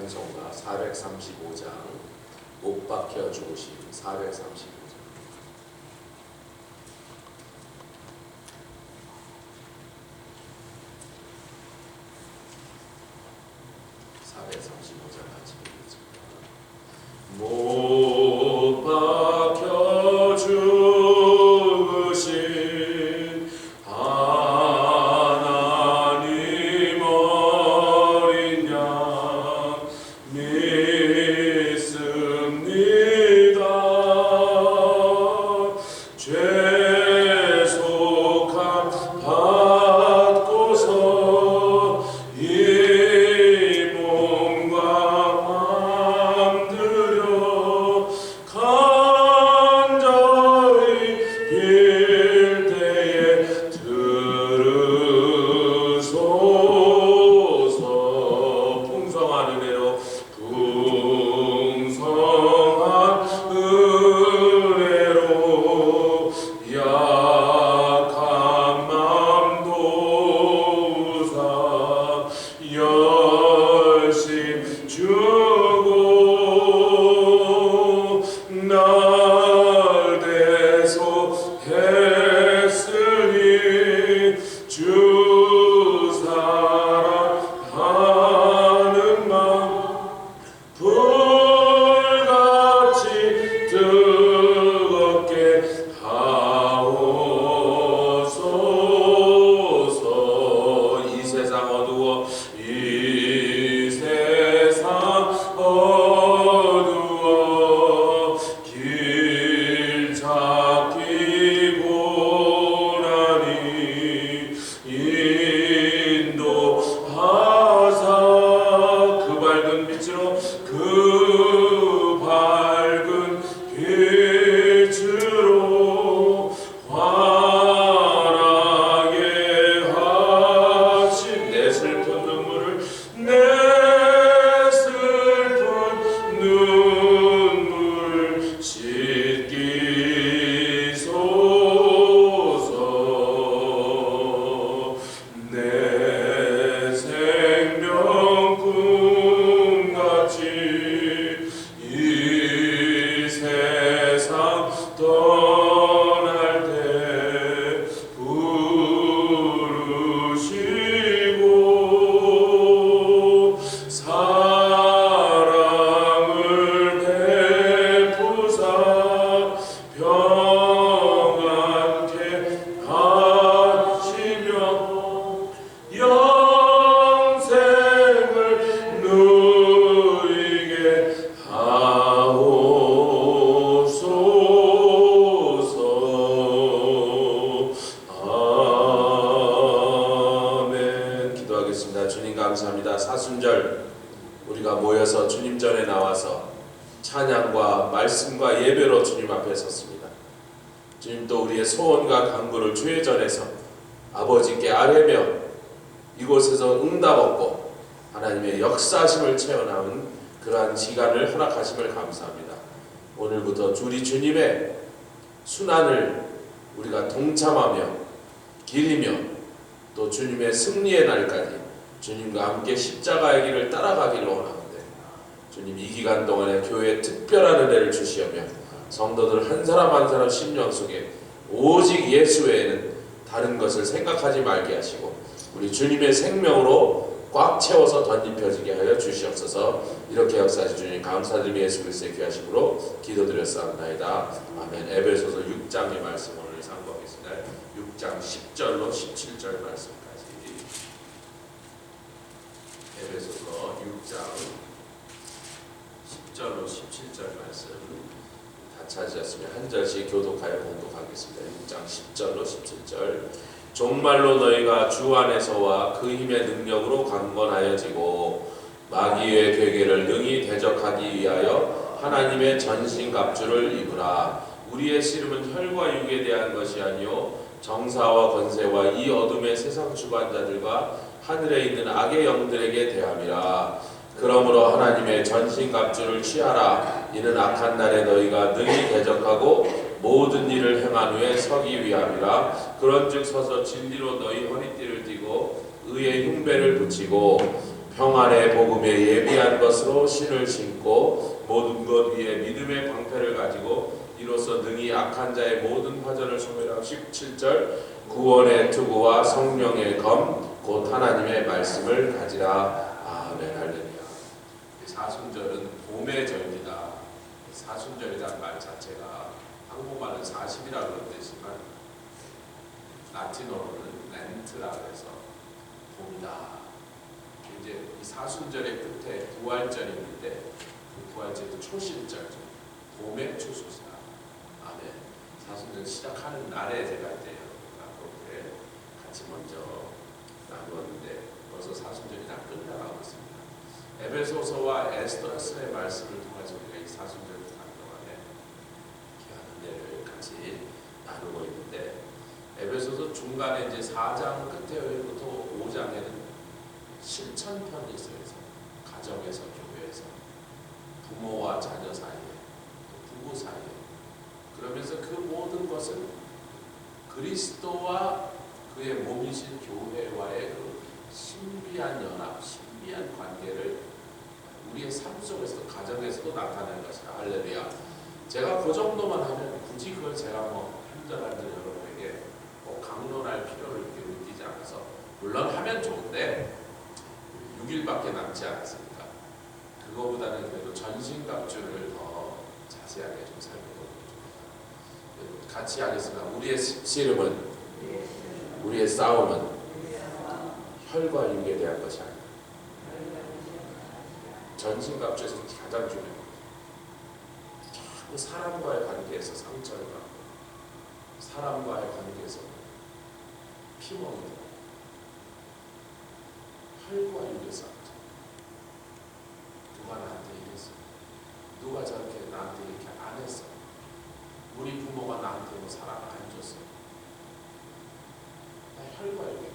찬송가 435장 못 박혀 죽으심 435장 같이 부르겠습니다. 못 박혀 죽으신 하나님 어린 양 믿습니다. 죄 속함 받고서 이 몸과 맘 들여 간절히 빌 때에 들으소서. 풍성한 은혜로 풍성한 은혜로 약한 맘 도우사 열심 주고 날 대속했으니 주 사랑하는 마음 불같이 뜨겁게 하옵소서. 이 세상 어두워 이 세상 어두워 길 찾기 고라니 인도하사 그 밝은 빛으로 그 밝은 빛으로 환하게 하신 내 슬픈 눈물을 내 슬픈 눈물 씻기소서. 내 생명 꿈같이 이 세상 떠날 때 부르시고 사랑을 베푸사 평안케 하시며 영생을 누리게 하옵소서. 아멘. 기도하겠습니다. 주님 감사합니다. 사순절 우리가 모여서 주님 전에 나와서 찬양과 말씀과 예배로 주님 앞에 섰습니다. 주님 또 우리의 소원과 간구를 주의 전에서 아버지께 아뢰며 이곳에서 응답 얻고 하나님의 역사심을 체험하는 그러한 시간을 허락하심을 감사합니다. 오늘부터 우리 주님의 순환을 우리가 동참하며 기리며 또 주님의 승리의 날까지 주님과 함께 십자가의 길을 따라가기를 원하는데 주님 이 기간 동안에 교회에 특별한 은혜를 주시오며 성도들 한 사람 한 사람 심령 속에 오직 예수 외에는 다른 것을 생각하지 말게 하시고 우리 주님의 생명으로 꽉 채워서 덧입혀지게 하여 주시옵소서. 이렇게 역사하신 주님 감사드리며 예수 그리스도의 귀하심으로 기도드렸사옵나이다. 아멘. 에베소서 6장의 말씀 오늘 상고하겠습니다. 6장 10절로 17절 말씀까지. 에베소서 6장 10절로 17절 말씀 다 찾으셨으면 한 절씩 교독하여 봉독하겠습니다. 6장 10절로 17절. 종말로 너희가 주 안에서와 그 힘의 능력으로 강건하여지고 마귀의 괴계를 능히 대적하기 위하여 하나님의 전신갑주를 입으라. 우리의 씨름은 혈과 육에 대한 것이 아니요 정사와 권세와 이 어둠의 세상 주관자들과 하늘에 있는 악의 영들에게 대함이라. 그러므로 하나님의 전신갑주를 취하라. 이는 악한 날에 너희가 능히 대적하고 모든 일을 행한 후에 서기 위함이라. 그런즉 서서 진리로 너희 허리띠를 띠고 의의 흉배를 붙이고 평안의 복음에 예비한 것으로 신을 신고 모든 것 위에 믿음의 방패를 가지고 이로써 능히 악한 자의 모든 화전을 소멸하고 17절 구원의 투구와 성령의 검 곧 하나님의 말씀을 가지라. 아멘. 할렐루야. 사순절은 봄의 절기다. 사순절이라는 말 자체가 한국말은 40이라고 뜻이지만 라틴어로는 렌트라고 해서 봄이다. 이제 이 사순절의 끝에 부활절이 있는데 그 부활절도 초신절이죠. 봄의 초소시다. 아멘. 사순절 시작하는 날에 제가 이제 여러분과 같이 먼저 나누었는데 벌써 사순절이 다 끝나가고 있습니다. 에베소서와 에스더서의 말씀을 통해서 우리가 이 사순절 기간 동안에 귀한 은혜를 같이 나누고 있는데 에베소서 중간에 이제 4장 끝에부터 5장에는 실천편이 있어요. 가정에서 교회에서 부모와 자녀 사이에 또 부부 사이에 그러면서 그 모든 것은 그리스도와 그의 몸이신 교회와의 그 신비한 연합, 신비한 관계를 우리의 삶 속에서도 가정에서도 나타내는 것이다. 할렐루야. 제가 그 정도만 하면 굳이 그걸 제가 뭐 한절한절 여러분에게 강론할 필요를 느끼지 않아서 물론 하면 좋은데 6일밖에 남지 않았으니까 그거보다는 그래도 전신갑주를 더 자세하게 좀 살펴보고 좀 같이 하겠습니다. 우리의 씨름은 우리의 싸움은 혈과 육에 대한 것이 아니다. 전신갑주에서 가장 중요한 것. 자꾸 사람과의 관계에서 상처를 받고 사람과의 관계에서 피멍이 되고 혈과 육의 싸움이죠. 누가 나한테 이랬어? 누가 저렇게 나한테 이렇게 안 했어? 우리 부모가 나한테 뭐 사랑 안 줬어? 혈과 육의.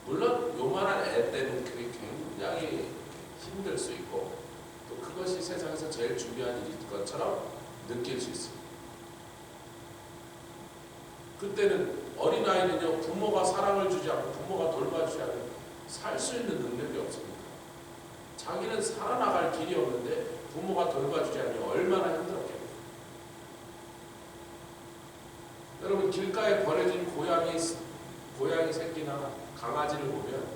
물론 요만한 애 때는 그게 굉장히 힘들 수 있고 또 그것이 세상에서 제일 중요한 일일 것처럼 느낄 수 있습니다. 그때는 어린아이는요 부모가 사랑을 주지 않고 부모가 돌봐주지 않으면 살 수 있는 능력이 없습니다. 자기는 살아나갈 길이 없는데 부모가 돌봐주지 않으면 얼마나 힘들었겠어요. 여러분 길가에 버려진 고양이 새끼나 강아지를 보면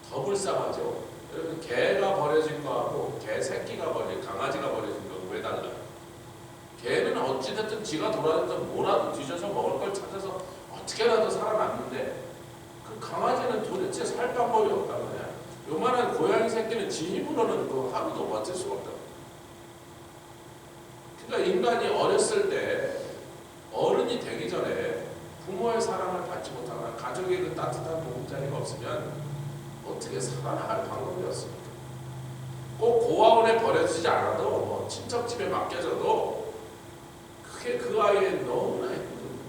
더 불쌍하죠. 여러분 개가 버려진 거하고 개 새끼가 강아지가 버려진 거하고 왜 달라요? 개는 어찌됐든 지가 돌아다녀서 뭐라도 뒤져서 먹을 걸 찾아서 어떻게라도 살아남는데 그 강아지는 도대체 살 방법이 없단 말이야. 요만한 고양이 새끼는 지 힘으로는 그 하루도 버틸 수가 없다. 그러니까 인간이 어렸을 때 어른이 되기 전에 부모의 사랑을 받지 못하거나 가족의 그 따뜻한 보금자리가 없으면 어떻게 살아나갈 방법이 없습니까? 꼭 고아원에 버려지지 않아도 뭐 친척집에 맡겨져도 그게 그 아이의 너무나 힘든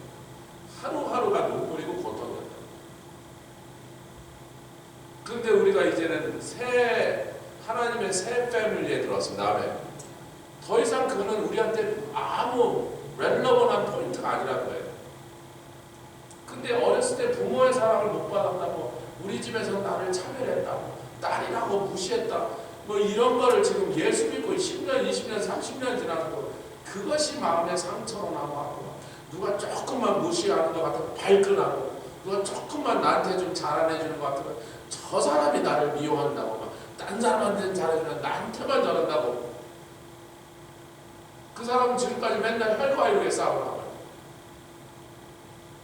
하루하루가 눈물이고 고통이었다. 그런데 우리가 이제는 하나님의 새 패밀리에 들어왔습니다. 아멘. 더 이상 그거는 우리한테 아무 렐러번한 포인트가 아니라는 거예요. 근데 어렸을 때 부모의 사랑을 못 받았다고 우리 집에서 나를 차별했다고 딸이라고 무시했다 뭐 이런 거를 지금 예수 믿고 10년, 20년, 30년 지나고 그것이 마음의 상처로 남아가고 누가 조금만 무시하는 것 같으면 발끈하고 누가 조금만 나한테 좀 잘 안 해주는 것 같으면 저 사람이 나를 미워한다고 막 딴 사람한테는 잘해주면 나한테만 저런다고 그 사람은 지금까지 맨날 혈과 육의 싸움을 하고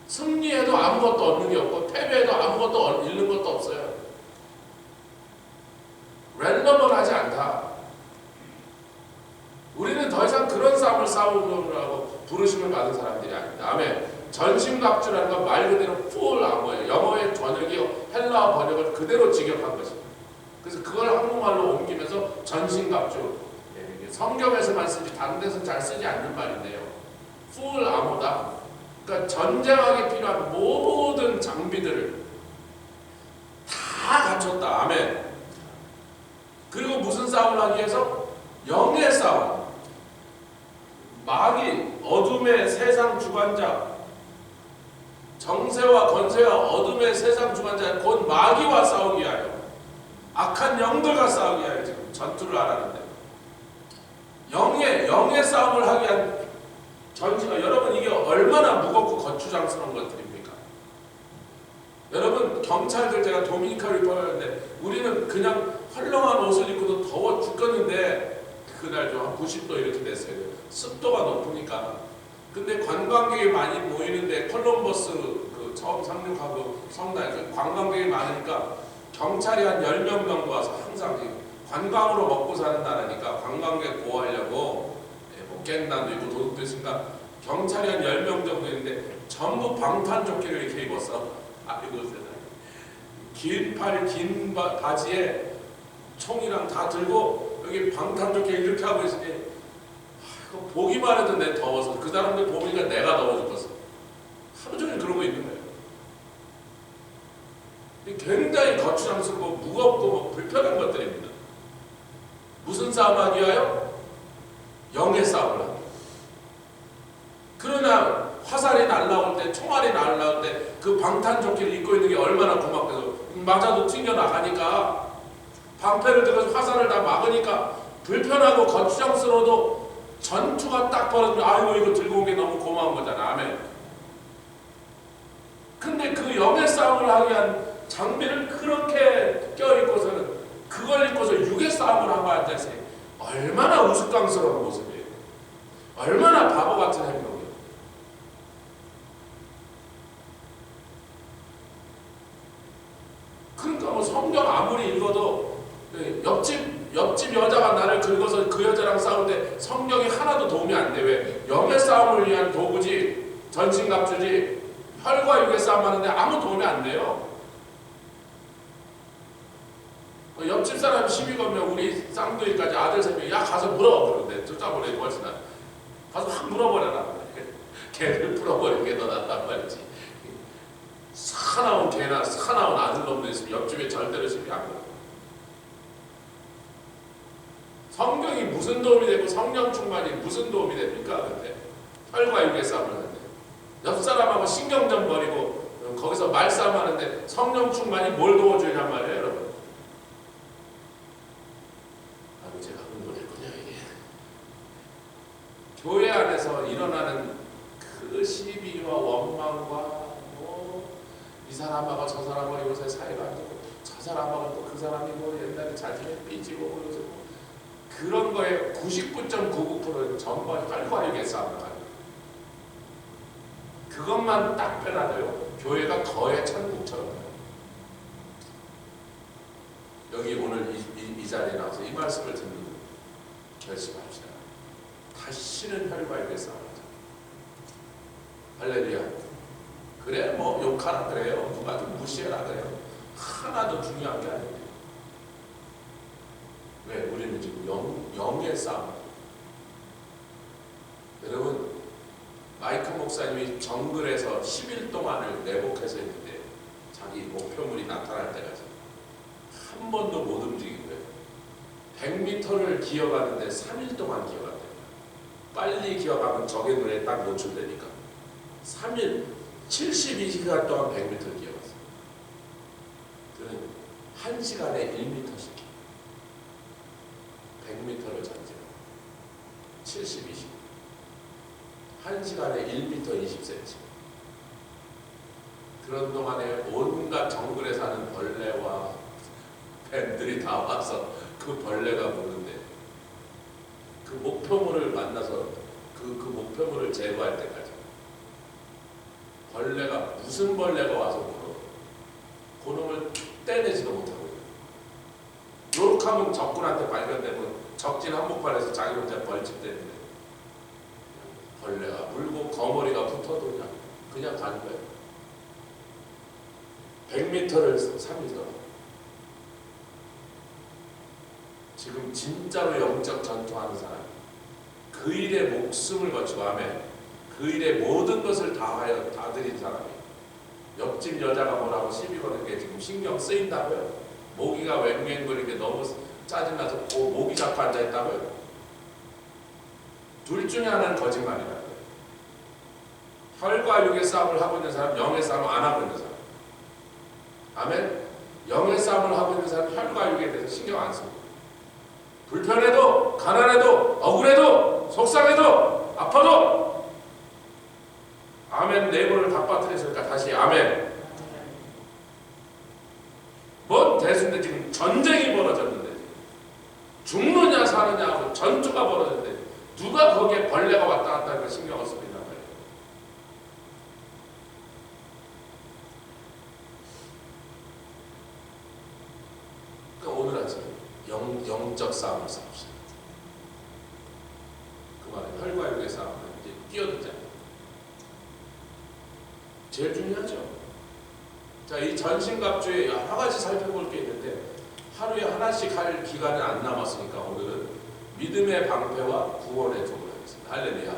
승리해도 아무것도 얻는 게 없고 패배해도 아무것도 잃는 것도 없어요. 랜덤을 하지 않다. 우리는 더 이상 그런 싸움을 싸우려고 부르심을 받은 사람들이 아닙니다. 아멘. 전신갑주라는 건 말 그대로 full armor예요. 영어의 번역이 헬라어 번역을 그대로 직역한 것입니다. 그래서 그걸 한국말로 옮기면서 전신갑주. 성경에서만 쓰지 다른 데서는 잘 쓰지 않는 말인데요. full armor다. 그러니까 전쟁하기 필요한 모든 장비들을 다 갖췄다. 아멘. 그리고 무슨 싸움을 하기 위해서? 영의 싸움. 마귀, 어둠의 세상 주관자, 정세와 권세와 어둠의 세상 주관자 곧 마귀와 싸우기 위하여 악한 영들과 싸우기 위하여 지금 전투를 하라는데, 영의 싸움을 하기 위한 전지가, 여러분 이게 얼마나 무겁고 거추장스러운 것들입니까? 여러분 경찰들, 제가 도미니카 리퍼였는데 우리는 그냥 헐렁한 옷을 입고도 더워 죽겠는데, 그날 좀 한 90도 이렇게 됐어요. 습도가 높으니까. 근데 관광객이 많이 모이는데, 콜럼버스 그 처음 상륙하고 성당 그 관광객이 많으니까 경찰이 한 10명 정도 와서, 항상 관광으로 먹고 사는 나라니까 관광객 보호하려고 목갱단도 있고 도둑도 있으니까 경찰이 한 10명 정도 있는데 전부 방탄조끼를 이렇게 입었어. 아이고 세상에. 긴 팔, 긴 바지에 총이랑 다 들고 여기 방탄조끼 이렇게 하고 있으니, 보기만 해도 내 더워서, 그 사람들 보니까 내가 더워 죽겠어. 하루 종일 그러고 있는 거예요. 굉장히 거추장스럽고 무겁고 불편한 것들입니다. 무슨 싸움하기 위하여? 영의 싸움을 합니다. 그러나 화살이 날라올 때, 총알이 날라올 때 그 방탄조끼를 입고 있는 게 얼마나 고맙겠어. 맞아도 튕겨나가니까, 방패를 들어서 화살을 다 막으니까 불편하고 거추장스러워도 전투가 딱 벌어지면 아이고 이거 들고 온 게 너무 고마운 거잖아. 아멘. 근데 그 영의 싸움을 하기 위한 장비를 그렇게 껴입고서는, 그걸 입고서 육의 싸움을 하고 앉아서 얼마나 우스꽝스러운 모습이에요. 얼마나 바보 같은 행동이에요. 그러니까 뭐 성경 아무리 읽어도 옆집 여자가 나를 긁어서 그 여자랑 싸우는데 성경이 하나도 도움이 안 돼. 왜? 영의 싸움을 위한 도구지, 전신갑주지, 혈과 육의 싸움 하는데 아무 도움이 안 돼요. 옆집 사람 시비 걸면 우리 쌍둥이까지 아들 3명이 야 가서 물어 그러는데, 쫓아보내고 훨씬 나. 가서 확 물어버려라. 걔를 풀어버리는 게 더 낫단 말이지. 사나운 개나 사나운 아들놈도 있으면 옆집에 절대로 시비 안 걸어. 성경이 무슨 도움이 되고 성령 충만이 무슨 도움이 됩니까? 근데 혈과 육의 싸움을 하는데, 옆 사람하고 신경전 버리고 거기서 말싸움 하는데 성령 충만이 뭘 도와주냔 말이에요, 여러분. 아이고 제가 흥분했군요. 이게 교회 안에서 일어나는 그 시비와 원망과 이 사람하고 저 사람하고 요새 사이가 안 좋고, 저 사람하고 또 그 사람이 뭐 옛날에 자기는 삐지고 요새 뭐 그런 거에 99.99%는 전부 혈과 육의 싸움을 하는 거예요. 그것만 딱 빼놔도요, 교회가 거의 천국처럼 해요. 여기 오늘 이 자리에 나와서 이 말씀을 듣는 결심합시다. 다시는 혈과 육의 싸움을 하자. 할렐루야. 그래 뭐 욕하라 그래요. 누가 좀 무시해라 그래요. 하나도 중요한 게 아니에요. 왜? 우리는 지금 영의 싸움. 여러분, 마이크 목사님이 정글에서 10일 동안을 내복해서 했는데 자기 목표물이 나타날 때까지 한 번도 못 움직인 거예요. 100m를 기어가는데 3일 동안 기어간대요. 빨리 기어가면 적의 눈에 딱 노출되니까 3일 72시간 동안 100m를 기어갔어요. 그는 1시간에 1m씩 100m를 전진하고 72시간 1시간에 1m 20cm. 그런 동안에 온갖 정글에 사는 벌레와 뱀들이 다 와서 그 벌레가 무는데, 그 목표물을 만나서 그 목표물을 제거할 때까지 벌레가, 무슨 벌레가 와서 물어 그놈을 떼내지도 못하고, 요렇게 하면 적군한테 발견되면 적진 한복판에서 자기 혼자 벌집되는데 벌레가 물고 거머리가 붙어도 그냥 가는 거예요. 100m를 3일. 지금 진짜로 영적 전투하는 사람, 그 일에 목숨을 거치고 하면 그 일에 모든 것을 다하여 다 드린 사람이, 옆집 여자가 뭐라고 시비 거는 게 지금 신경 쓰인다고요? 모기가 웽웽거리는 게 너무 짜증나서 모기 잡고 앉아있다고요? 둘 중에 하나는 거짓말이라고요. 혈과 육의 싸움을 하고 있는 사람, 영의 싸움을 안 하고 있는 사람. 아멘? 영의 싸움을 하고 있는 사람은 혈과 육에 대해서 신경 안 씁니다. 불편해도, 가난해도, 억울해도, 속상해도, 아파도 아멘 네 번을 다 빠뜨렸으니까 다시 아멘. 뭔 대수인데 지금 전쟁이 벌어졌는데 죽느냐 사느냐 하고 전투가 벌어졌는데 누가 거기에 벌레가 왔다 갔다 하는 걸 신경을 씁니다 말이에요. 그러니까 오늘 아침에 영적 싸움을 싸웁시다. 그 말은 혈과 육의 싸움을 이제 뛰어들자. 제일 중요하죠. 자, 이 전신갑주에 여러 가지 살펴볼 게 있는데 하루에 하나씩 할 기간은 안 남았으니까 오늘은 믿음의 방패와 구원의 종을 하겠습니다. 할렐루야.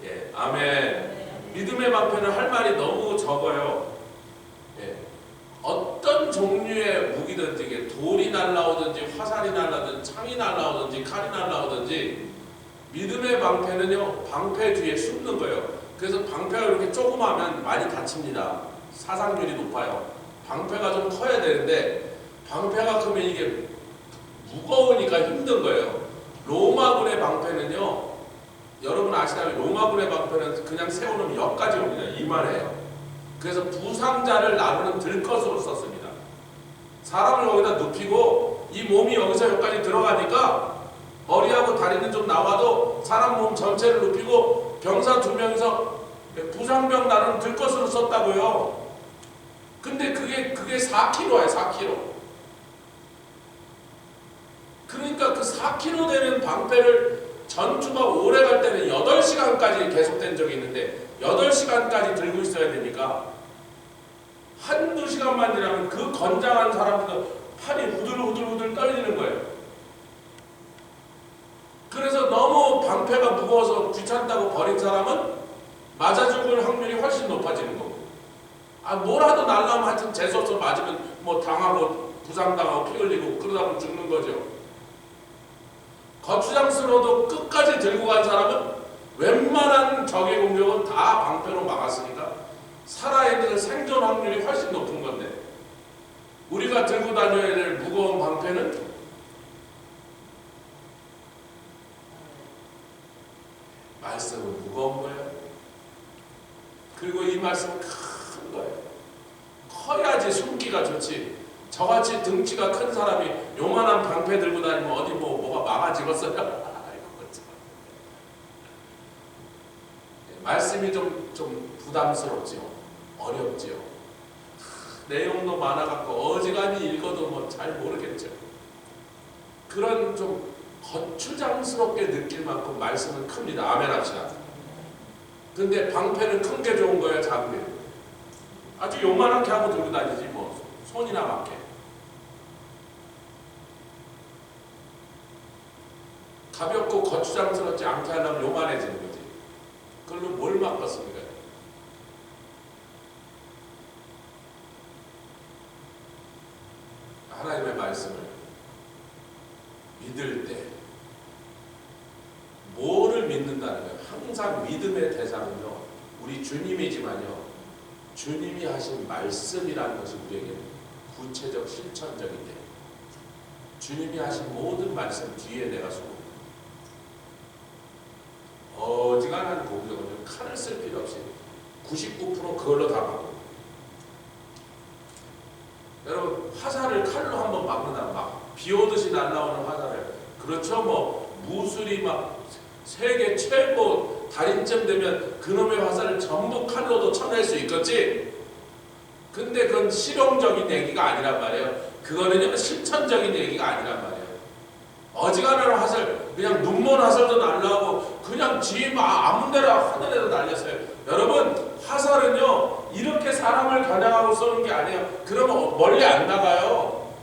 예, 아멘. 믿음의 방패는 할 말이 너무 적어요. 예, 어떤 종류의 무기든지 이게 돌이 날라오든지 화살이 날라오든지 창이 날라오든지 칼이 날라오든지 믿음의 방패는요 방패 뒤에 숨는 거예요. 그래서 방패가 이렇게 조그마하면 많이 다칩니다. 사상률이 높아요. 방패가 좀 커야 되는데 방패가 크면 이게 무거우니까 힘든 거예요. 로마군의 방패는요 여러분 아시다시피 로마군의 방패는 그냥 세우면 여기까지 옵니다. 이만해요. 그래서 부상자를 나르는 들것으로 썼습니다. 사람을 거기다 눕히고 이 몸이 여기서 여기까지 들어가니까 머리하고 다리는 좀 나와도 사람 몸 전체를 눕히고 병사 2명이서 부상병 나르는 들것으로 썼다고요. 근데 그게 4kg예요. 4kg. 그러니까 그 4kg 되는 방패를 전투가 오래 갈 때는 8시간까지 계속된 적이 있는데 8시간까지 들고 있어야 되니까 한두 시간만 지나면 그 건장한 사람들도 팔이 후들후들 떨리는 거예요. 그래서 너무 방패가 무거워서 귀찮다고 버린 사람은 맞아 죽을 확률이 훨씬 높아지는 거고, 뭐라도 날라면 하여튼 재수없어 맞으면 뭐 당하고 부상당하고 피 흘리고 그러다 보면 죽는 거죠. 거추장스러워도 끝까지 들고 간 사람은 웬만한 적의 공격은 다 방패로 막았으니까 살아있는 생존 확률이 훨씬 높은 건데, 우리가 들고 다녀야 될 무거운 방패는 말씀은 무거운 거예요. 그리고 이 말씀은 큰 거예요. 커야지 숨기가 좋지. 저같이 등치가 큰 사람이 요만한 방패 들고 다니면 어디 뭐가 막아지겠어요? 말씀이 좀 부담스럽지요. 어렵지요. 내용도 많아갖고 어지간히 읽어도 뭐 잘 모르겠죠. 그런 좀 거추장스럽게 느낄 만큼 말씀은 큽니다. 아멘 합시다. 근데 방패는 큰 게 좋은 거예요? 작은 게? 아주 요만하게 하고 들고 다니지 뭐 손이나 맞게. 가볍고 거추장스럽지 않게 하려면 요만해지는 거지. 그걸로 뭘 막았습니까? 하나님의 말씀을 믿을 때 뭐를 믿는다는 거예요? 항상 믿음의 대상은요 우리 주님이지만요 주님이 하신 말씀이라는 것이 우리에게 구체적 실천적인데, 주님이 하신 모든 말씀 뒤에 내가 숨고 어지간한 공격은 칼을 쓸 필요 없이 99% 그걸로 다 막고, 여러분 화살을 칼로 한번 막는다. 막 비오듯이 날라오는 화살을, 그렇죠? 뭐 무술이 막 세계 최고 달인쯤 되면 그놈의 화살을 전부 칼로도 쳐낼 수 있겠지. 근데 그건 실용적인 얘기가 아니란 말이에요. 그거는요 실천적인 얘기가 아니란 말이에요. 어지간한 화살, 그냥 눈먼 화살도 날라오고 그냥 지 아무 데나 하늘에도 날렸어요. 여러분 화살은요 이렇게 사람을 겨냥하고 쏘는 게 아니에요. 그러면 멀리 안 나가요.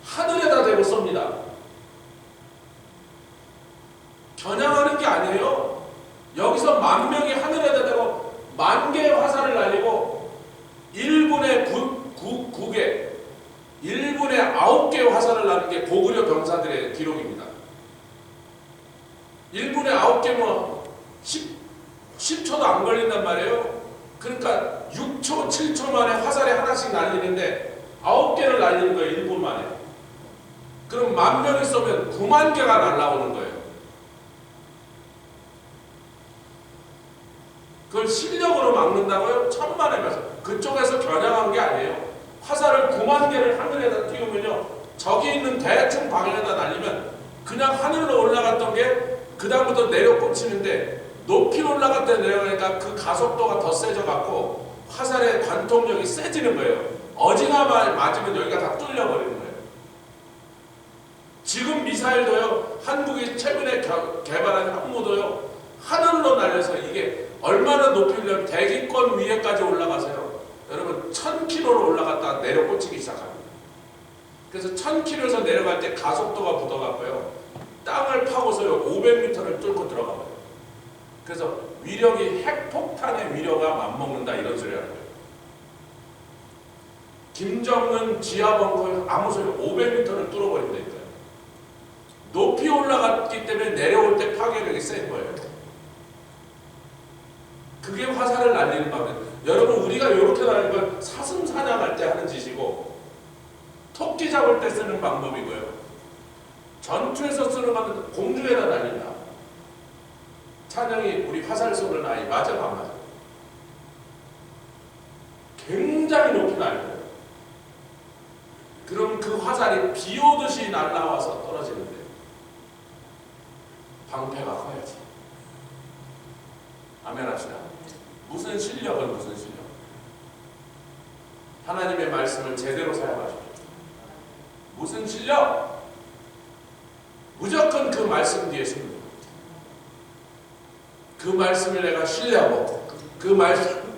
하늘에다 대고 쏩니다. 겨냥하는 게 아니에요. 여기서 10,000명이 하늘에다 대고 10,000개의 화살을 날리고 1분에 9개, 1분에 9개의 화살을 날리는 게 고구려 병사들의 기록입니다. 1분에 9개면 10초도 안 걸린단 말이에요. 그러니까 6초, 7초 만에 화살이 하나씩 날리는데 9개를 날리는 거예요. 1분 만에. 그럼 10,000명이 쏘면 9만 개가 날라오는 거예요. 그걸 실력으로 막는다고요? 천만의 말씀. 그쪽에서 겨냥한 게 아니에요. 화살을 9만 개를 하늘에다 띄우면요, 저기 있는 대충 방향에다 날리면 그냥 하늘로 올라갔던 게 그 다음부터 내려 꽂히는데, 높이 올라갔다 내려가니까 그 가속도가 더 세져갖고 화살의 관통력이 세지는 거예요. 어지가 맞으면 여기가 다 뚫려버리는 거예요. 지금 미사일도요, 한국이 최근에 개발한 항모도요, 하늘로 날려서 이게 얼마나 높이면 대기권 위에까지 올라가세요. 여러분 1000km로 올라갔다 내려 꽂히기 시작합니다. 그래서 1000km에서 내려갈 때 가속도가 붙어갖고요, 땅을 파고서요 500m를 뚫고 들어가요. 그래서 위력이 핵폭탄의 위력과 맞먹는다, 이런 소리 하는 거예요. 김정은 지하벙커에 아무 소리 500m를 뚫어버린다니까요. 높이 올라갔기 때문에 내려올 때 파괴력이 센 거예요. 그게 화살을 날리는 방법. 여러분, 우리가 이렇게 날리는 건 사슴 사냥할 때 하는 짓이고, 토끼 잡을 때 쓰는 방법이고요. 전투에서 쓰는 거는 공중에다 날린다. 찬영이 우리 화살 쏘는 아이 맞아, 안 맞아? 굉장히 높이 날려요. 그럼 그 화살이 비 오듯이 날아와서 떨어지는데 방패가 커야지. 아멘 합시다. 무슨 실력은 무슨 실력? 하나님의 말씀을 제대로 사용하십시오. 무슨 실력? 무조건 그 말씀 뒤에 숨는 겁니다. 그 말씀을 내가 신뢰하고 그 말씀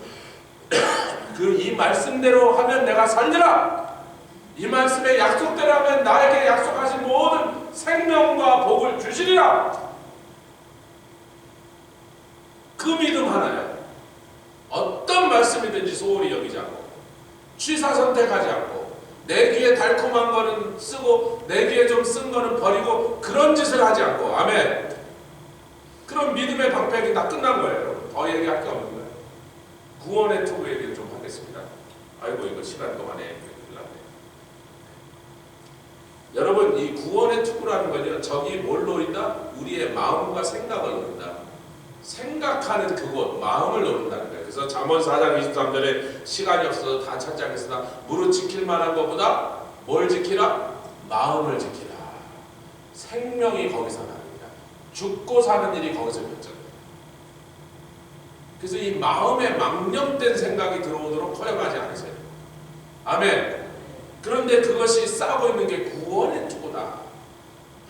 이 말씀대로 하면 내가 살리라. 이 말씀의 약속대로 하면 나에게 약속하신 모든 생명과 복을 주시리라. 그 믿음 하나야. 어떤 말씀이든지 소홀히 여기지 않고, 취사 선택하지 않고, 내 귀에 달콤한 거는 쓰고 내 귀에 좀 쓴 거는 버리고, 그런 짓을 하지 않고. 아멘. 그럼 믿음의 방패기 다 끝난 거예요. 여러분. 더 얘기할 게 없는 거예요. 구원의 투구 얘기를 좀 하겠습니다. 아이고, 이거 시간 동안에 끝났네. 여러분, 이 구원의 투구라는 건요, 적이 뭘 노린다? 우리의 마음과 생각을 노린다. 생각하는 그곳, 마음을 노린다는 거예요. 그래서 잠언 4장 23절에 시간이 없어서 다 찾지 않겠으나 무릇 지킬 만한 것보다 뭘 지키라? 마음을 지키라. 생명이 거기서 나옵니다. 죽고 사는 일이 거기서 결정돼요. 그래서 이 마음에 망령된 생각이 들어오도록 허용하지 않으세요. 아멘. 그런데 그것이 싸고 있는 게 구원의 투구다.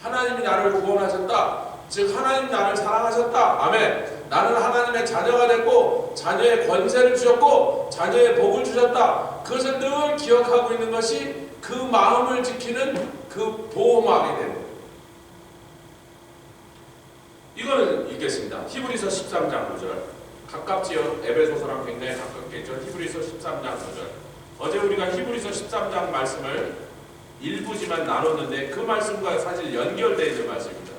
하나님이 나를 구원하셨다. 즉 하나님 나를 사랑하셨다. 아멘. 나는 하나님의 자녀가 됐고 자녀의 권세를 주셨고 자녀의 복을 주셨다. 그것을 늘 기억하고 있는 것이 그 마음을 지키는 그 보호막이 되는 거예요. 이거는 읽겠습니다. 히브리서 13장 9절. 가깝지요. 에베소서랑 굉장히 가깝겠죠. 히브리서 13장 9절. 어제 우리가 히브리서 13장 말씀을 일부지만 나눴는데 그 말씀과 사실 연결되어 있는 말씀입니다.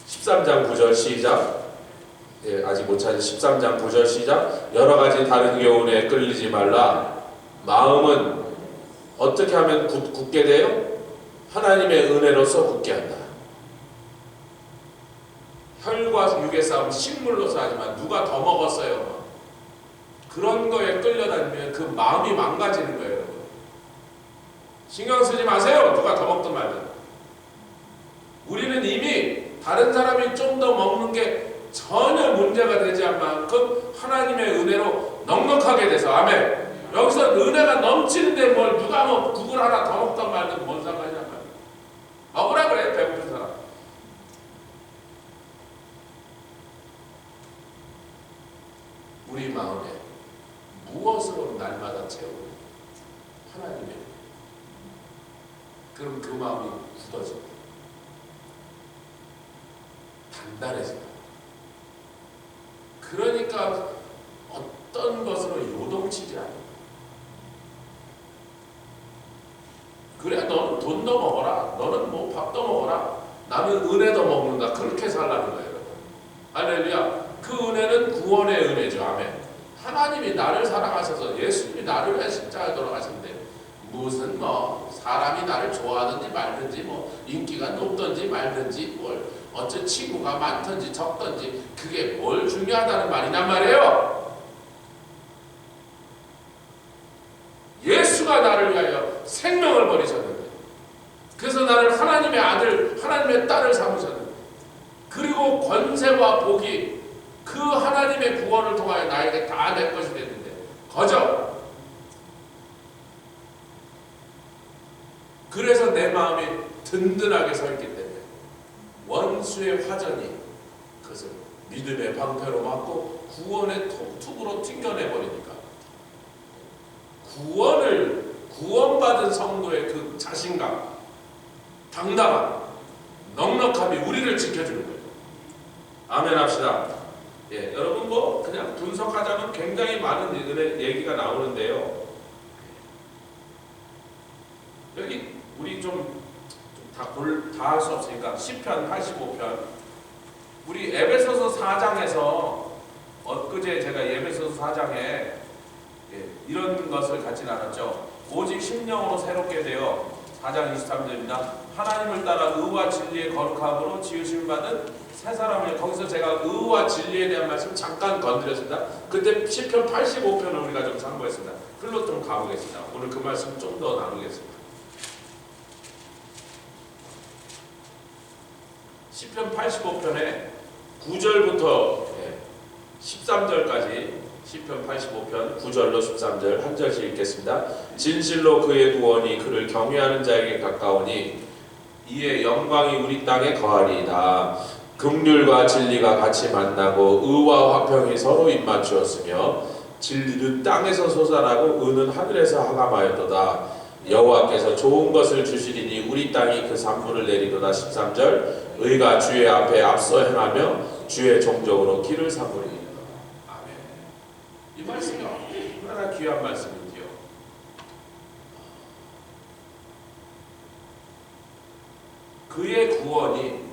13장 9절 시작. 예, 아직 못 찾은 13장 9절 시작. 여러 가지 다른 교훈에 끌리지 말라. 마음은 어떻게 하면 굳게 돼요? 하나님의 은혜로서 굳게 한다. 혈과 육의 싸움 식물로서 하지만 누가 더 먹었어요? 그런 거에 끌려다니면 그 마음이 망가지는 거예요. 여러분. 신경 쓰지 마세요. 누가 더 먹든 말든. 우리는 이미 다른 사람이 좀 더 먹는 게 전혀 문제가 되지 않을 만큼 하나님의 은혜로 넉넉하게 돼서. 아멘. 여기서 은혜가 넘치는데 뭘 누가 뭐 국을 하나 더 먹던 말든 뭔 상관이냐 말이야. 먹으라 그래, 배고픈 사람. 우리 마음에 무엇으로 날마다 채우고 하나님의, 그럼 그 마음이 굳어집니다. 단단해집니다. 그러니까 어떤 것으로 요동치지 않아요. 그래, 너는 돈도 먹어라. 너는 뭐 밥도 먹어라. 나는 은혜도 먹는다. 그렇게 살라는 거예요. 여러분. 할렐루야. 그 은혜는 구원의 은혜죠. 아멘. 하나님이 나를 사랑하셔서 예수님이 나를 위해 십자가에 돌아가셨는데 무슨 뭐 사람이 나를 좋아하든지 말든지 뭐 인기가 높든지 말든지 뭘 어째 친구가 많든지 적든지 그게 뭘 중요하다는 말이냔 말이에요. 예수가 나를 위하여 생명을 버리셨는데 그래서 나를 하나님의 아들 하나님의 딸을 삼으셨는데 그리고 권세와 복이 그 하나님의 구원을 통하여 나에게 다 내 것이 됐는데 거저 그래서 내 마음이 든든하게 서 있기 때문에 원수의 화전이 그것을 믿음의 방패로 맞고 구원의 톱으로 튕겨내버리니까 구원받은 성도의 그 자신감 당당함 넉넉함이 우리를 지켜주는 거예요. 아멘 합시다. 예, 여러분 뭐 그냥 분석하자면 굉장히 많은 얘기가 나오는데요. 여기 우리 좀 다 할 수 없으니까 시편 85편 우리 에베소서 4장에서 엊그제 제가 에베소서 4장에 이런 것을 같이 나눴죠. 오직 심령으로 새롭게 되어 4장 23절입니다. 하나님을 따라 의와 진리의 거룩함으로 지으심 받은 새 사람을 거기서 제가 의와 진리에 대한 말씀 잠깐 건드렸습니다. 그때 시편 85편을 우리가 좀 참고했습니다. 글로 좀 가보겠습니다. 오늘 그 말씀 좀 더 나누겠습니다. 시편 85편에 9절부터 13절까지 시편 85편 9절로 13절 한 절씩 읽겠습니다. 진실로 그의 구원이 그를 경외하는 자에게 가까우니 이의 영광이 우리 땅에 거하리이다. 긍휼과 진리가 같이 만나고 의와 화평이 서로 입맞추었으며 진리는 땅에서 솟아나고 의는 하늘에서 하감하였도다. 여호와께서 좋은 것을 주시리니 우리 땅이 그 산물을 내리도다. 13절 의가 주의 앞에 앞서 행하며 주의 종족으로 길을 삼으리이다. 아멘. 이 말씀이 얼마나 귀한 말씀인지요. 그의 구원이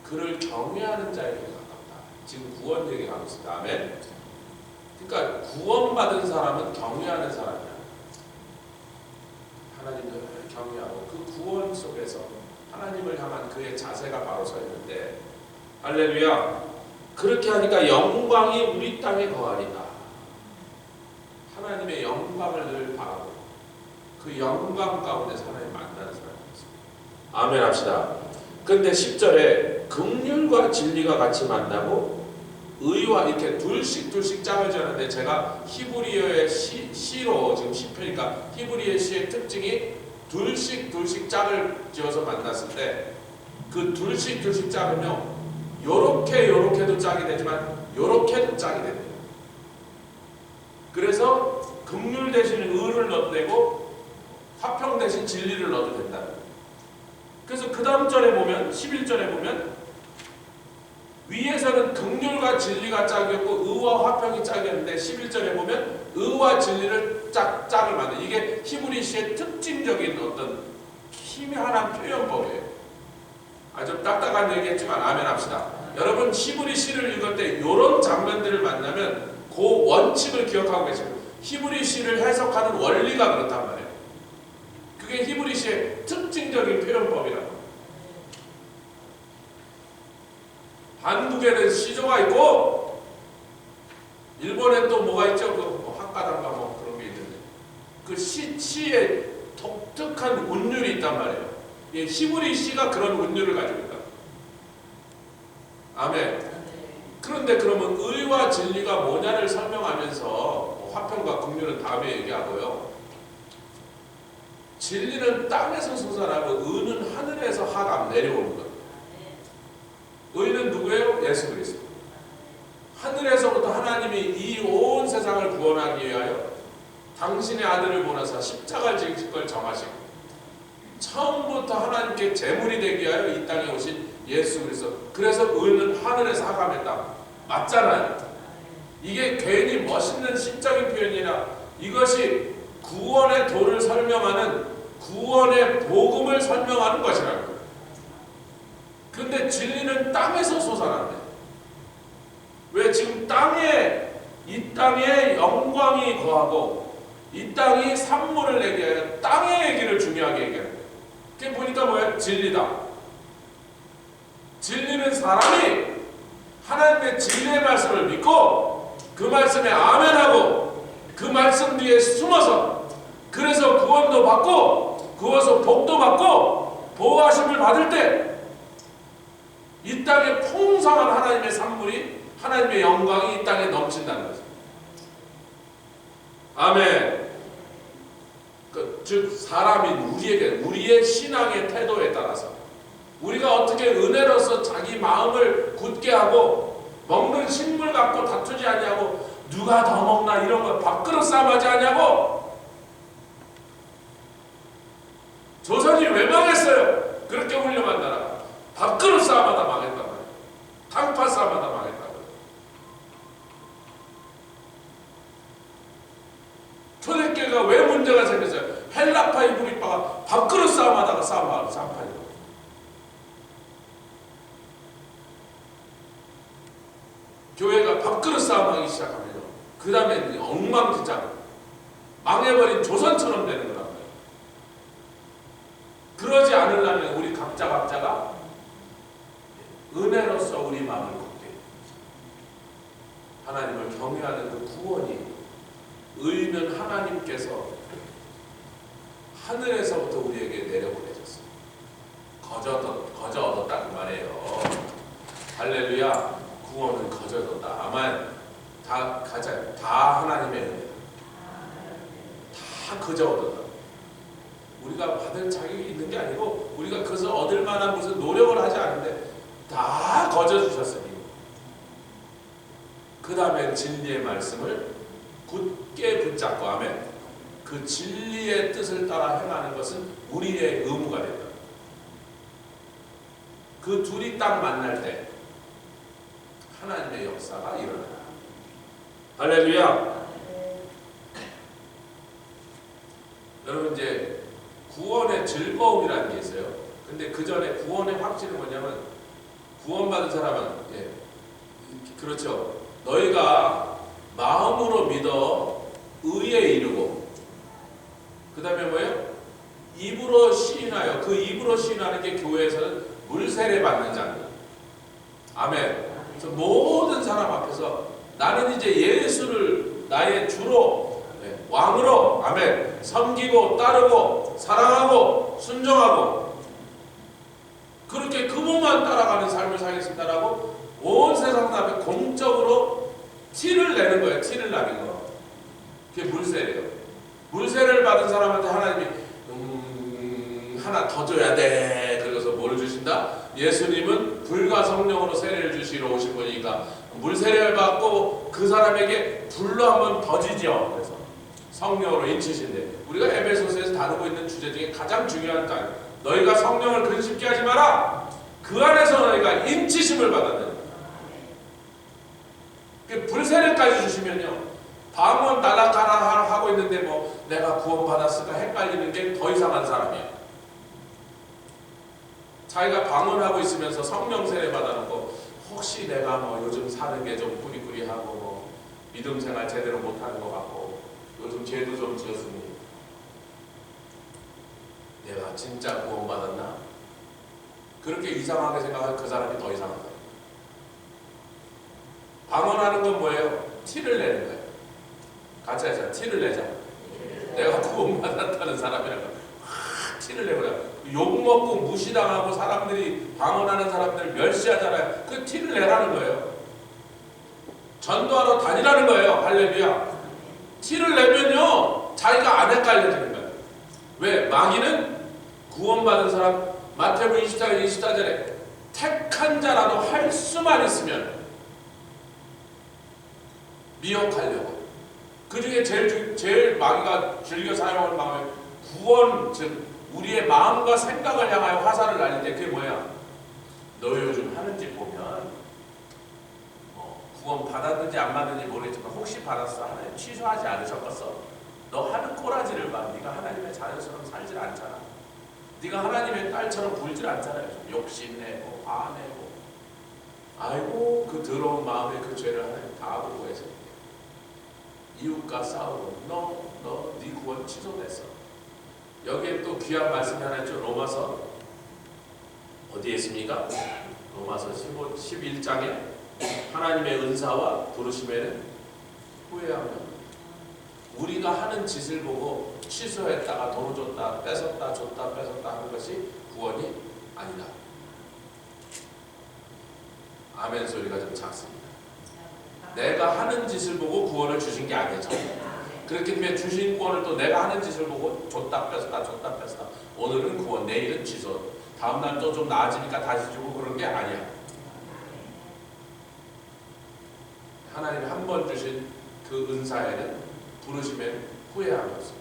그를 경외하는 자에게 가깝다. 지금 구원 얘기하고 있습니다. 아멘. 그러니까 구원받은 사람은 경외하는 사람이야. 하나님을 경외하고 그 구원 속에서 하나님을 향한 그의 자세가 바로 서 있는데 할렐루야. 그렇게 하니까 영광이 우리 땅에 거하리다. 하나님의 영광을 늘 바라고 그 영광 가운데서 하나님 만나는 사람이었습니다. 아멘 합시다. 근데 10절에 긍휼과 진리가 같이 만나고 의와 이렇게 둘씩 짝을 지었는데 제가 히브리어의 시로 지금 시편이니까 히브리어 시의 특징이 둘씩 짝을 지어서 만났을 때 그 둘씩 짝은요 요렇게도 짝이 되지만 요렇게도 짝이 됩니다. 그래서 긍휼 대신 의를 넣어도 되고 화평 대신 진리를 넣어도 된다. 그래서 그 다음 절에 보면 11절에 보면 위에서는 긍휼과 진리가 짝이었고 의와 화평이 짝이었는데 11절에 보면 의와 진리를 짝을 만든 이게 히브리시의 특징적인 어떤 희미한 표현법이에요. 좀 딱딱한 얘기했지만 아멘 합시다. 여러분 히브리시를 읽을 때 이런 장면들을 만나면 그 원칙을 기억하고 계시고 히브리시를 해석하는 원리가 그렇단 말이에요. 그게 히브리시의 특징적인 표현법이라고. 한국에는 시조가 있고 일본에 또 뭐가 있죠? 그 학가단가 뭐 그런 게 있는데 그 시의 독특한 운율이 있단 말이에요. 예, 히브리 시가 그런 운율을 가지고 있다. 아멘. 그런데 그러면 의와 진리가 뭐냐를 설명하면서 화평과 긍휼은 다음에 얘기하고요. 진리는 땅에서 솟아나고 의는 하늘에서 하감 내려오는 것. 의는 누구예요? 예수 그리스도. 하늘에서부터 하나님이 이 온 세상을 구원하기 위하여 당신의 아들을 보내서 십자가를 지실 걸 정하시고 처음부터 하나님께 제물이 되기 위하여 이 땅에 오신 예수 그리스도. 그래서 의는 하늘에서 하감했다. 맞잖아요. 이게 괜히 멋있는 시적인 표현이라 이것이 구원의 도를 설명하는 구원의 복음을 설명하는 것이라는 거예요. 그런데 진리는 땅에서 솟아난대. 왜 지금 땅에 이 땅에 영광이 거하고 이 땅이 산물을 내게 하여 땅의 얘기를 중요하게 얘기하는 거예요. 그게 보니까 뭐예요? 진리다. 진리는 사람이 하나님의 진리의 말씀을 믿고 그 말씀에 아멘하고 그 말씀 뒤에 숨어서 그래서 구원도 받고 구워서 복도 받고 보호하심을 받을 때 이 땅에 풍성한 하나님의 산물이 하나님의 영광이 이 땅에 넘친다는 거죠. 아멘. 즉 사람인 우리에게 우리의 신앙의 태도에 따라서 우리가 어떻게 은혜로서 자기 마음을 굳게 하고 먹는 식물 갖고 다투지 않냐고 누가 더 먹나 이런 거 밥그릇 싸움하지 않냐고. 조선이 왜 망했어요? 그렇게 훌륭한 나라가 밥그릇 싸움하다 망했단 말이에요. 탕파 싸움하다 망했다고. 초대교회가 왜 문제가 생겼어요? 헬라파 이브리파가 밥그릇 싸움하다가 싸움판이에요. 교회가 밥그릇 싸움하기 시작하면 그 다음에 엉망진창 망해버린 조선처럼 되는 거란 말이에요. 그러지 않으려면 우리 각자가 은혜로서 우리 마음을 굳게 하나님을 경외하는 그 구원이 의는 하나님께서 하늘에서부터 우리에게 내려보내셨어요. 거저 얻었다 그 말이에요. 할렐루야. 구원은 거저 얻었다. 아멘. 다 하나님의 은혜. 다 거저 얻었다. 우리가 받을 자격이 있는 게 아니고 우리가 그것을 얻을 만한 무슨 노력을 하지 않는데 다 거저 주셨으니 그 다음에 진리의 말씀을 굳게 붙잡고 아멘. 그 진리의 뜻을 따라 행하는 것은 우리의 의무가 된다. 그 둘이 딱 만날 때 하나님의 역사가 일어나요. 할렐루야. 여러분 이제 구원의 즐거움이라는 게 있어요. 근데 그 전에 구원의 확신은 뭐냐면 구원받은 사람은 그렇죠. 너희가 마음으로 믿어 의에 이르고 그 다음에 뭐예요? 입으로 시인하여 그 입으로 시인하는 게 교회에서는 물세례 받는 장면. 아멘. 그래서 모든 사람 앞에서 나는 이제 예수를 나의 주로 왕으로 아멘 섬기고 따르고 사랑하고 순종하고 그렇게 그분만 따라가는 삶을 살겠습니다라고 온 세상 앞에 공적으로 티를 내는 거예요. 티를 나는 거. 그게 물세례예요. 물세례를 받은 사람한테 하나님이 하나 더 줘야 돼. 그래서 뭘 주신다? 예수님은 불과 성령으로 세례를 주시러 오신 분이니까 물세례를 받고 그 사람에게 불로 한번 더 지죠. 그래서 성령으로 인치신대. 우리가 에베소서에서 다루고 있는 주제 중에 가장 중요한 단 너희가 성령을 근심케 하지 마라. 그 안에서 너희가 인치심을 받았는. 불세례까지 주시면요. 방언 날라가라 하고 있는데 뭐 내가 구원받았을까 헷갈리는 게 더 이상한 사람이에요. 자기가 방언하고 있으면서 성령 세례 받아놓고 혹시 내가 뭐 요즘 사는 게 좀 꾸리꾸리하고 뭐 믿음 생활 제대로 못하는 것 같고 요즘 죄도 좀 지었으니 내가 진짜 구원받았나? 그렇게 이상하게 생각하면 그 사람이 더 이상하다. 방언하는 건 뭐예요? 티를 내는 거예요. 같이 하자. 티를 내자. 내가 구원받았다는 사람이라고 티를 내버려. 욕먹고 무시당하고 사람들이 방언하는 사람들을 멸시하잖아요. 그 티를 내라는 거예요. 전도하러 다니라는 거예요. 할렐루야. 티를 내면요 자기가 안 헷갈려지는 거예요. 왜? 마귀는 구원받은 사람 마태복음 24장 24절에 택한 자라도 할 수만 있으면 미혹하려고. 그 중에 제일 마귀가 즐겨 사용하는 방법이 구원, 즉 우리의 마음과 생각을 향하여 화살을 날리는데 그게 뭐야? 너 요즘 하는 짓 보면 구원 받았는지 안 받았는지 모르겠지만 혹시 받았어? 하나님 취소하지 않으셨겠어? 너 하는 꼬라지를 봐. 네가 하나님의 자녀처럼 살질 않잖아. 네가 하나님의 딸처럼 굴질 않잖아요. 욕심내고 화내고 아이고 그 더러운 마음에 그 죄를 하나님 다 보고 계세요. 이웃과 싸우고 네 구원 취소됐어. 여기에 또 귀한 말씀이 하나 있죠. 로마서 어디에 있습니까? 로마서 11장에 하나님의 은사와 부르심에는 후회하며 우리가 하는 짓을 보고 취소했다가 도로 줬다 뺏었다 줬다 뺏었다 하는 것이 구원이 아니다. 아멘 소리가 좀 작습니다. 내가 하는 짓을 보고 구원을 주신 게 아니죠. 그렇기 때문에 주신 구원을 또 내가 하는 짓을 보고 줬다 뺏었다 줬다 뺏었다, 오늘은 구원 내일은 취소, 다음날 또 좀 나아지니까 다시 주고 그런 게 아니야. 하나님이 한 번 주신 그 은사에는 부르심에 후회함이 없습니다.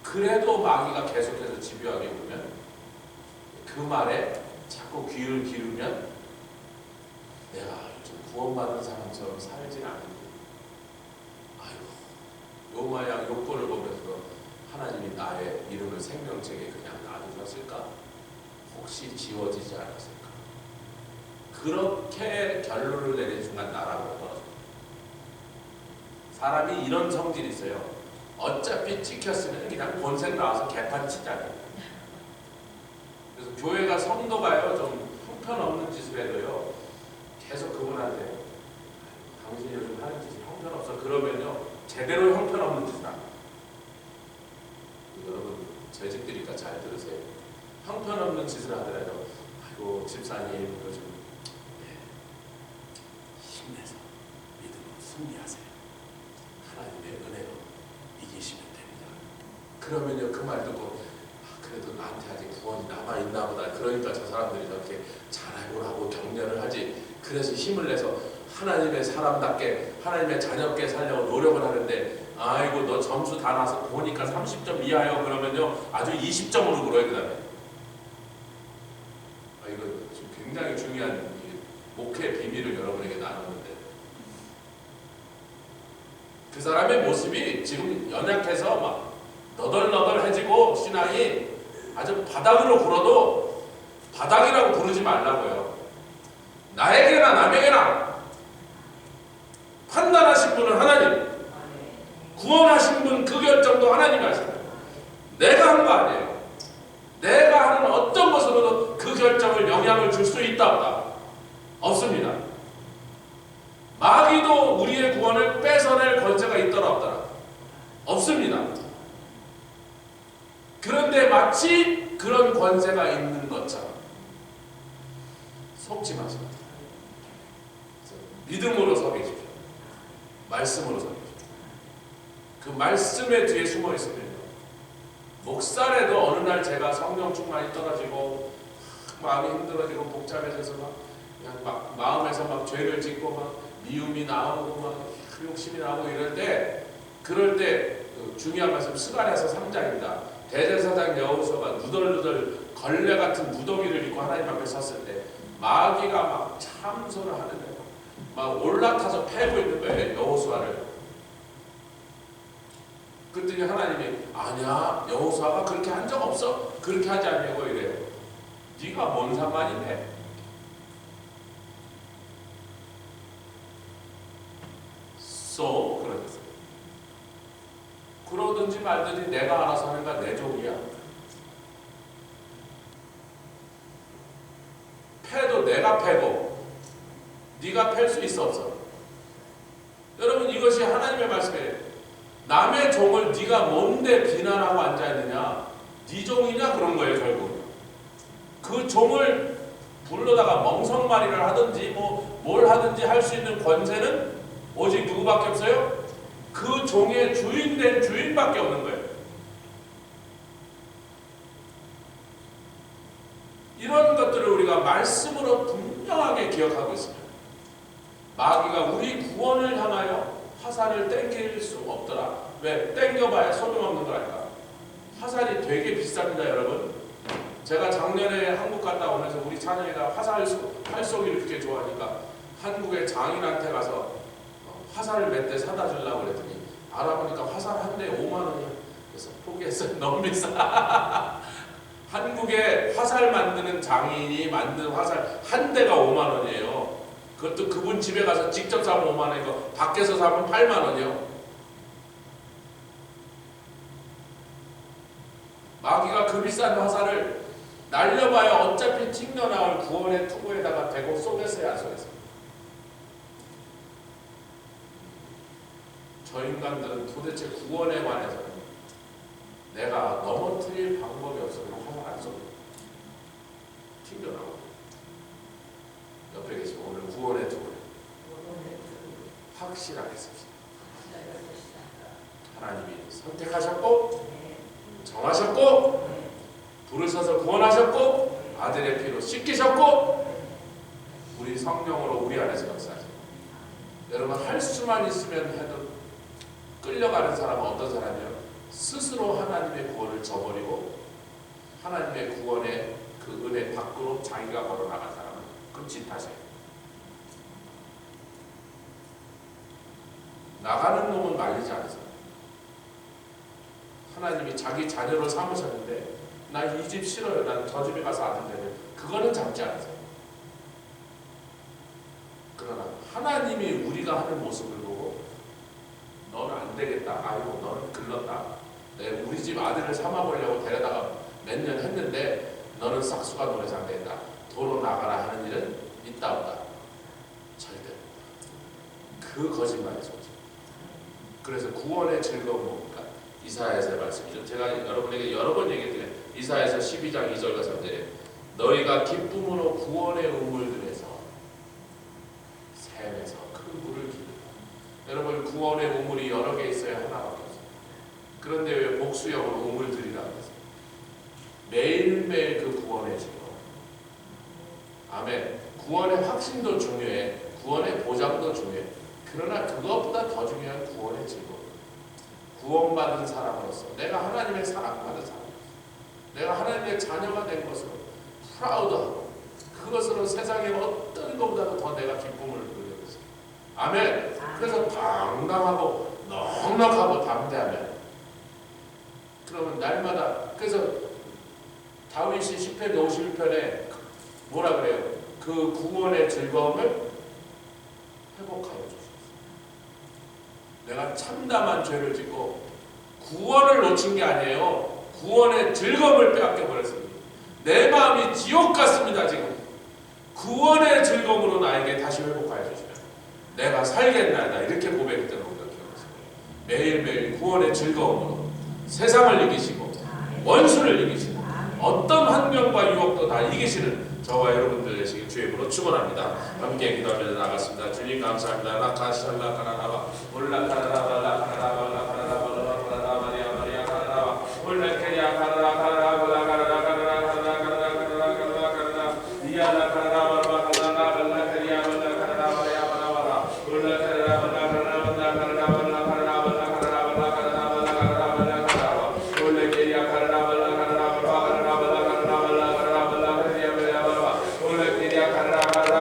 그래도 마귀가 계속해서 집요하게 굴면 그 말에 자꾸 귀를 기울면 내가 요즘 구원받는 사람처럼 살진 않는데 아이고 요마양 요건을 보면서 하나님이 나의 이름을 생명책에 그냥 놔두셨을까? 혹시 지워지지 않았을까? 그렇게 결론을 내린 순간 나라고 떨어져. 사람이 이런 성질이 있어요. 어차피 찍혔으면 그냥 본색 나와서 개판 치자고. 그래서 교회가 성도가요 좀 형편없는 짓을 해도요 계속 그분한테 당신이 요즘 하는 짓이 형편없어 그러면요 제대로 형편없는 짓을 합니다. 여러분 재직들이니까 잘 들으세요. 형편없는 짓을 하더라도 아이고 집사님 요즘 힘내서 믿음으로 승리하세요. 하나님의 은혜로 이기시면 됩니다. 그러면요 그 말 듣고 그래도 나한테 아직 구원이 남아있나 보다. 그러니까 저 사람들이 저렇게 잘하고 하고 격려를 하지. 그래서 힘을 내서 하나님의 사람답게 하나님의 자녀께 살려고 노력을 하는데 아이고 너 점수 다 나서 보니까 30점 이하요 그러면요 아주 20점으로 굴어요. 그 다음에 이거 지금 굉장히 중요한 목회 비밀을 여러분에게 나눴는데 그 사람의 모습이 지금 연약해서 막 너덜너덜해지고 신앙이 아주 바닥으로 굴어도 바닥이라고 부르지 말라고요. 나에게나 남에게나 판단하신 분은 하나님, 구원하신 분 그 결정도 하나님이 하십니다. 내가 한 거 아니에요. 내가 하는 어떤 것으로도 그 결정을 영향을 줄 수 있다 없다? 없습니다. 마귀도 우리의 구원을 뺏어낼 권세가 있더라 없더라? 없습니다. 그런데 마치 그런 권세가 있는 것처럼 속지 마시고 믿음으로 서 계십시오. 말씀으로 서 계십시오. 그 말씀의 뒤에 숨어 있으면 목살에도 어느 날 제가 성령 충만이 떨어지고 마음이 힘들어지고 복잡해져서 막 마음에서 막 죄를 짓고 막 미움이 나오고 막 욕심이 나오고 그럴 때 중요한 말씀 스가랴서 3장입니다. 대제사장 여호수아가 누덜누덜 걸레 같은 무더기를 입고 하나님 앞에 섰을 때 마귀가 막 참소를 하는 거예요. 막 올라타서 패고 있는 거예요. 여호수아를. 그랬더니 하나님이 아니야 여호수아가 그렇게 한 적 없어. 그렇게 하지 않냐고 이래요. 네가 뭔 상관이네. 그러셨어요. 그러든지 말든지 내가 알아서 하는 건 내 종이야. 패도 내가 패고 네가 팰 수 있어 없어? 여러분 이것이 하나님의 말씀이에요. 남의 종을 네가 뭔데 비난하고 앉아있느냐. 네 종이냐 그런 거예요. 결국 그 종을 불러다가 멍석말이를 하든지 뭘 하든지 할 수 있는 권세는 오직 누구밖에 없어요? 그 종의 주인된 주인밖에 없는 거예요. 이런 것들을 우리가 말씀으로 분명하게 기억하고 있습니다. 마귀가 우리 구원을 향하여 화살을 땡길 수 없더라. 왜? 땡겨봐야 소용없는 거랄까. 화살이 되게 비쌉니다. 여러분 제가 작년에 한국 갔다 오면서 우리 찬영이가 활쏘기를 그렇게 좋아하니까 한국의 장인한테 가서 화살을 몇 대 사다 주려고 그랬더니 알아보니까 화살 한 대에 5만 원이야. 그래서 포기했어요. 너무 비싸. 한국에 화살 만드는 장인이 만든 화살 한 대가 5만 원이에요. 그것도 그분 집에 가서 직접 사면 5만 원이고 밖에서 사면 8만 원이요. 마귀가 그 비싼 화살을 날려봐야 어차피 튕겨나올 구원의 투구에다가 대고 쏘겠어요, 안 쏘겠어요? 저 인간들은 도대체 구원에 관해서는 내가 넘어뜨릴 방법이 없으면 화살 안 쏘고 튕겨나오고. 옆에 계시고 오늘 구원의 투구를 확실하게 씁시다. 하나님이 선택하셨고 정하셨고 부르셔서 구원하셨고 아들의 피로 씻기셨고 우리 성령으로 우리 안에서 역사하셨고. 여러분 할 수만 있으면 해도 끌려가는 사람은 어떤 사람이에요? 스스로 하나님의 구원을 저버리고 하나님의 구원의 그 은혜 밖으로 자기가 걸어나간 사람은 끔찍하세요. 나가는 놈은 말리지 않으세요. 하나님이 자기 자녀로 삼으셨는데 나 이 집 싫어요. 난 저 집에 가서 아들 되면 그거는 잡지 않으세요. 그러나 하나님이 우리가 하는 모습을 보고 너는 안 되겠다. 아이고 너는 글렀다. 내가 우리 집 아들을 삼아보려고 데려다가 몇 년 했는데 너는 싹수가 노래장 된다. 도로 나가라 하는 일은 있다 없다. 절대. 그 거짓말의 소지. 그래서 구원의 즐거운 뭡니까? 이사야서의 말씀이죠. 제가 여러분에게 여러 번 얘기했더니 이사야서 12장 2절과 3절에 너희가 기쁨으로 구원의 우물들에서 샘에서 큰 물을 기르라. 여러분 구원의 우물이 여러 개 있어야 하나밖에 없어요. 그런데 왜 복수형으로 우물들이라고 했어요? 매일매일 그 구원의 즐거움. 아멘. 구원의 확신도 중요해. 구원의 보장도 중요해. 그러나 그것보다 더 중요한 구원의 즐거움. 구원받은 사람으로서 내가 하나님의 사랑받은 사람으로서 내가 하나님의 자녀가 된 것으로 프라우드하고 그것으로 세상의 어떤 것보다도 더 내가 기쁨을 누리고 있어요. 아멘. 그래서 당당하고 넉넉하고 담대하면 그러면 날마다 그래서 다윗이 10편 51편에 뭐라 그래요? 그 구원의 즐거움을 회복하여 주셨어요. 내가 참담한 죄를 짓고 구원을 놓친 게 아니에요. 구원의 즐거움을 빼앗겨 버렸습니다. 내 마음이 지옥 같습니다. 지금 구원의 즐거움으로 나에게 다시 회복하여 주시면 내가 살겠나이다. 이렇게 고백했던 우리가 기억했습니다. 매일매일 구원의 즐거움으로 세상을 이기시고 원수를 이기시고 어떤 환경과 유혹도 다 이기시는 저와 여러분들 되시길 주의 이름으로 축원합니다. 함께 기도하며 나가겠습니다. 주님 감사합니다. 라카시알라카라라바 올라카라라발라카라라발라카라라발라카라라 마리아 마리아 카라라바 올라케리아 카라라카라라카라라카라라카라라카라라카라라카라라 이야라카라라발라카라라발라카리아 발라카라라바리아 바라바라 올라카라라발라카라라발라카라라발라카라라발라카라라발라카라라발라카라라발라카라라 올라케리아 카라라발